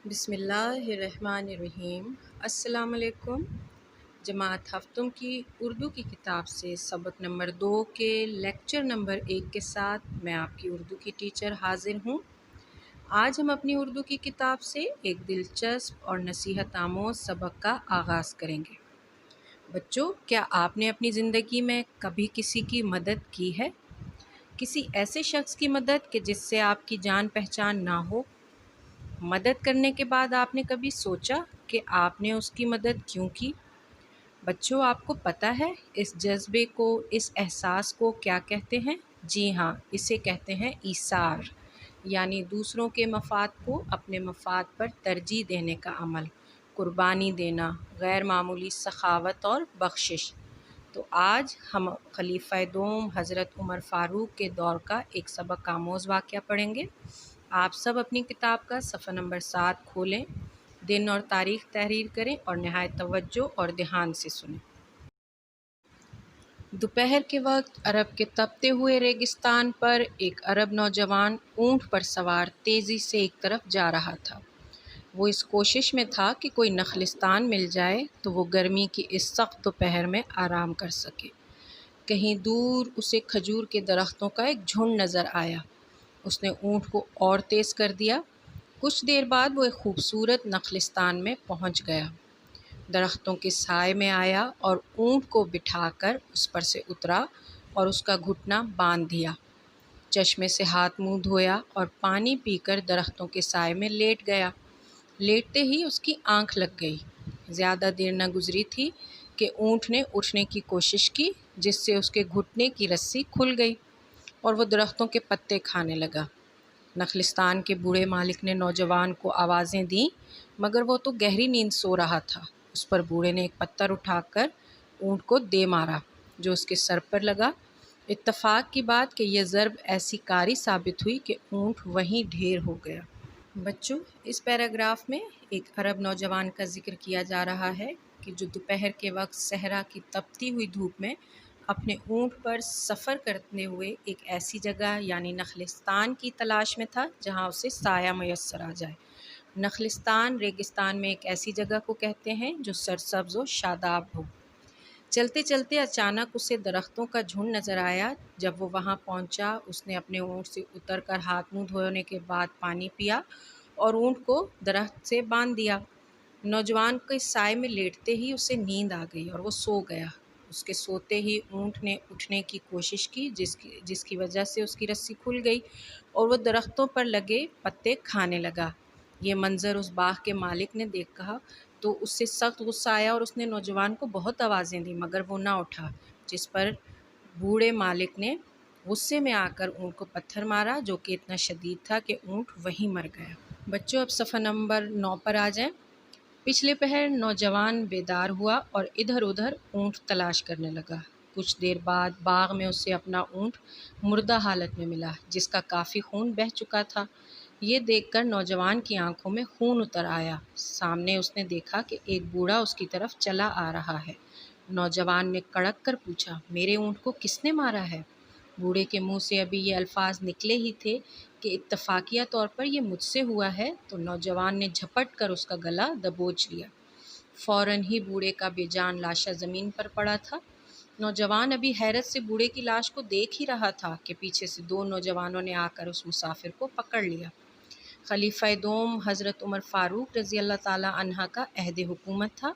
بسم اللہ الرحمن الرحیم۔ السلام علیکم۔ جماعت ہفتم کی اردو کی کتاب سے سبق نمبر 2 کے لیکچر نمبر 1 کے ساتھ میں آپ کی اردو کی ٹیچر حاضر ہوں۔ آج ہم اپنی اردو کی کتاب سے ایک دلچسپ اور نصیحت آموز سبق کا آغاز کریں گے۔ بچوں، کیا آپ نے اپنی زندگی میں کبھی کسی کی مدد کی ہے؟ کسی ایسے شخص کی مدد کہ جس سے آپ کی جان پہچان نہ ہو؟ مدد کرنے کے بعد آپ نے کبھی سوچا کہ آپ نے اس کی مدد کیوں کی؟ بچوں، آپ کو پتہ ہے اس جذبے کو، اس احساس کو کیا کہتے ہیں؟ جی ہاں، اسے کہتے ہیں ایثار، یعنی دوسروں کے مفاد کو اپنے مفاد پر ترجیح دینے کا عمل، قربانی دینا، غیر معمولی سخاوت اور بخشش۔ تو آج ہم خلیفہ دوم حضرت عمر فاروق کے دور کا ایک سبق آموز واقعہ پڑھیں گے۔ آپ سب اپنی کتاب کا صفحہ نمبر 7 کھولیں، دن اور تاریخ تحریر کریں اور نہایت توجہ اور دھیان سے سنیں۔ دوپہر کے وقت عرب کے تپتے ہوئے ریگستان پر ایک عرب نوجوان اونٹ پر سوار تیزی سے ایک طرف جا رہا تھا۔ وہ اس کوشش میں تھا کہ کوئی نخلستان مل جائے تو وہ گرمی کی اس سخت دوپہر میں آرام کر سکے۔ کہیں دور اسے کھجور کے درختوں کا ایک جھنڈ نظر آیا۔ اس نے اونٹ کو اور تیز کر دیا۔ کچھ دیر بعد وہ ایک خوبصورت نخلستان میں پہنچ گیا۔ درختوں کے سائے میں آیا اور اونٹ کو بٹھا کر اس پر سے اترا اور اس کا گھٹنا باندھ دیا۔ چشمے سے ہاتھ منہ دھویا اور پانی پی کر درختوں کے سائے میں لیٹ گیا۔ لیٹتے ہی اس کی آنکھ لگ گئی۔ زیادہ دیر نہ گزری تھی کہ اونٹ نے اٹھنے کی کوشش کی، جس سے اس کے گھٹنے کی رسی کھل گئی اور وہ درختوں کے پتے کھانے لگا۔ نخلستان کے بوڑھے مالک نے نوجوان کو آوازیں دیں، مگر وہ تو گہری نیند سو رہا تھا۔ اس پر بوڑھے نے ایک پتھر اٹھا کر اونٹ کو دے مارا، جو اس کے سر پر لگا۔ اتفاق کی بات کہ یہ ضرب ایسی کاری ثابت ہوئی کہ اونٹ وہیں ڈھیر ہو گیا۔ بچوں، اس پیراگراف میں ایک عرب نوجوان کا ذکر کیا جا رہا ہے کہ جو دوپہر کے وقت صحرا کی تپتی ہوئی دھوپ میں اپنے اونٹ پر سفر کرتے ہوئے ایک ایسی جگہ یعنی نخلستان کی تلاش میں تھا جہاں اسے سایہ میسر آ جائے۔ نخلستان ریگستان میں ایک ایسی جگہ کو کہتے ہیں جو سرسبز و شاداب ہو۔ چلتے چلتے اچانک اسے درختوں کا جھنڈ نظر آیا۔ جب وہ وہاں پہنچا، اس نے اپنے اونٹ سے اتر کر ہاتھ منہ دھونے کے بعد پانی پیا اور اونٹ کو درخت سے باندھ دیا۔ نوجوان کے سائے میں لیٹتے ہی اسے نیند آ گئی اور وہ سو گیا۔ اس کے سوتے ہی اونٹ نے اٹھنے کی کوشش کی، جس کی وجہ سے اس کی رسی کھل گئی اور وہ درختوں پر لگے پتے کھانے لگا۔ یہ منظر اس باغ کے مالک نے دیکھا تو اس سے سخت غصہ آیا اور اس نے نوجوان کو بہت آوازیں دیں، مگر وہ نہ اٹھا، جس پر بوڑھے مالک نے غصے میں آ کر اونٹ کو پتھر مارا، جو کہ اتنا شدید تھا کہ اونٹ وہیں مر گیا۔ بچوں، اب صفحہ نمبر 9 پر آ جائیں۔ پچھلے پہر نوجوان بیدار ہوا اور ادھر ادھر اونٹ تلاش کرنے لگا۔ کچھ دیر بعد باغ میں اسے اپنا اونٹ مردہ حالت میں ملا، جس کا کافی خون بہہ چکا تھا۔ یہ دیکھ کر نوجوان کی آنکھوں میں خون اتر آیا۔ سامنے اس نے دیکھا کہ ایک بوڑھا اس کی طرف چلا آ رہا ہے۔ نوجوان نے کڑک کر پوچھا، میرے اونٹ کو کس نے مارا ہے؟ بوڑھے کے منہ سے ابھی یہ الفاظ نکلے ہی تھے کہ اتفاقیہ طور پر یہ مجھ سے ہوا ہے، تو نوجوان نے جھپٹ کر اس کا گلا دبوچ لیا۔ فوراً ہی بوڑھے کا بے جان لاشا زمین پر پڑا تھا۔ نوجوان ابھی حیرت سے بوڑھے کی لاش کو دیکھ ہی رہا تھا کہ پیچھے سے 2 نوجوانوں نے آ کر اس مسافر کو پکڑ لیا۔ خلیفہ دوم حضرت عمر فاروق رضی اللہ تعالیٰ عنہ کا عہد حکومت تھا۔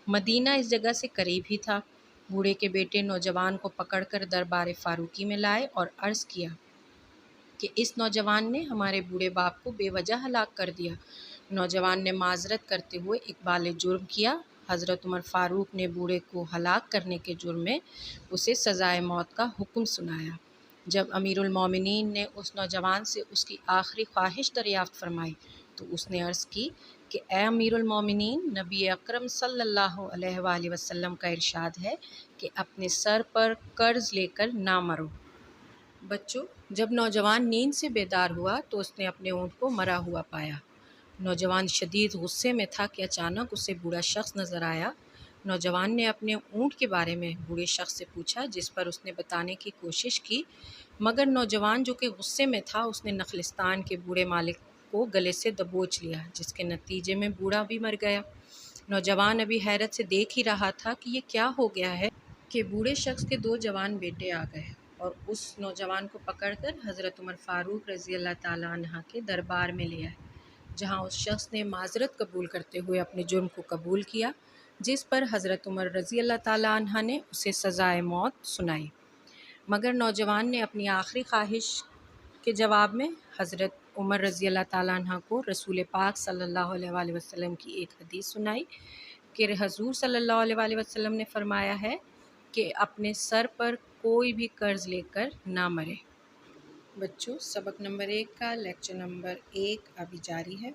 مدینہ اس جگہ سے قریب ہی تھا۔ بوڑھے کے بیٹے نوجوان کو پکڑ کر دربار فاروقی میں لائے اور عرض کیا کہ اس نوجوان نے ہمارے بوڑھے باپ کو بے وجہ ہلاک کر دیا۔ نوجوان نے معذرت کرتے ہوئے اقبال جرم کیا۔ حضرت عمر فاروق نے بوڑھے کو ہلاک کرنے کے جرم میں اسے سزائے موت کا حکم سنایا۔ جب امیر المومنین نے اس نوجوان سے اس کی آخری خواہش دریافت فرمائی تو اس نے عرض کی کہ اے امیر المومنین، نبی اکرم صلی اللہ علیہ وآلہ وسلم کا ارشاد ہے کہ اپنے سر پر قرض لے کر نہ مرو۔ بچوں، جب نوجوان نیند سے بیدار ہوا تو اس نے اپنے اونٹ کو مرا ہوا پایا۔ نوجوان شدید غصے میں تھا کہ اچانک اسے بوڑھا شخص نظر آیا۔ نوجوان نے اپنے اونٹ کے بارے میں بوڑھے شخص سے پوچھا، جس پر اس نے بتانے کی کوشش کی، مگر نوجوان جو کہ غصے میں تھا، اس نے نخلستان کے بوڑھے مالک کو گلے سے دبوچ لیا، جس کے نتیجے میں بوڑھا بھی مر گیا۔ نوجوان ابھی حیرت سے دیکھ ہی رہا تھا کہ یہ کیا ہو گیا ہے کہ بوڑھے شخص کے 2 جوان بیٹے آ گئے اور اس نوجوان کو پکڑ کر حضرت عمر فاروق رضی اللہ تعالیٰ عنہ کے دربار میں لے آئے، جہاں اس شخص نے معذرت قبول کرتے ہوئے اپنے جرم کو قبول کیا، جس پر حضرت عمر رضی اللہ تعالیٰ عنہ نے اسے سزائے موت سنائی۔ مگر نوجوان نے اپنی آخری خواہش کے جواب میں حضرت عمر رضی اللہ تعالیٰ عنہ کو رسول پاک صلی اللہ علیہ وآلہ وسلم کی ایک حدیث سنائی کہ حضور صلی اللہ علیہ وآلہ وسلم نے فرمایا ہے کہ اپنے سر پر کوئی بھی قرض لے کر نہ مرے۔ بچوں، سبق نمبر 1 کا لیکچر نمبر 1 ابھی جاری ہے۔